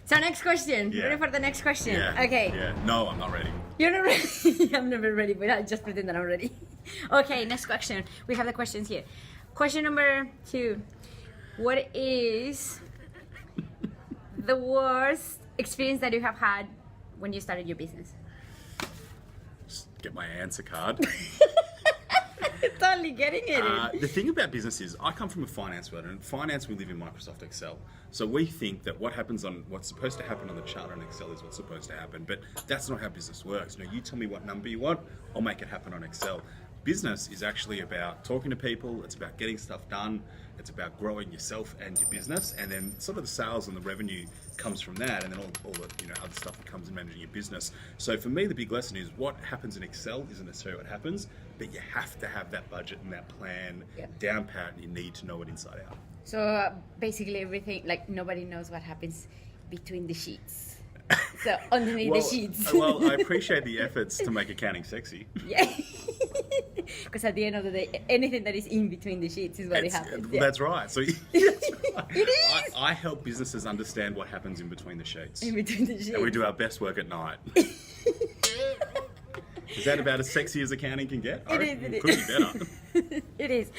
So next question. Yeah. Ready for the next question? Yeah. Okay. Yeah. No, I'm not ready. You're not ready. I'm never ready, but I just pretend that I'm ready. Okay, next question. We have the questions here. Question number 2. What is the worst experience that you have had when you started your business? Just get my answer card. Totally getting it. The thing about business is, I come from a finance world, and in finance we live in Microsoft Excel. So we think that what's supposed to happen on the chart on Excel is what's supposed to happen, but that's not how business works. You tell me what number you want, I'll make it happen on Excel. Business is actually about talking to people, it's about getting stuff done, it's about growing yourself and your business, and then sort of the sales and the revenue comes from that, and then all the other stuff that comes in managing your business. So for me, the big lesson is what happens in Excel isn't necessarily what happens, but you have to have that budget and that plan down pat, and you need to know it inside out. So basically everything, like nobody knows what happens between the sheets. So underneath the sheets. Well, I appreciate the efforts to make accounting sexy. Yeah. Because at the end of the day, anything that is in between the sheets is what it happens. Well, that's right. So It is. I help businesses understand what happens in between the sheets. In between the sheets. And we do our best work at night. Is that about as sexy as accounting can get? It is. Could be better. It is.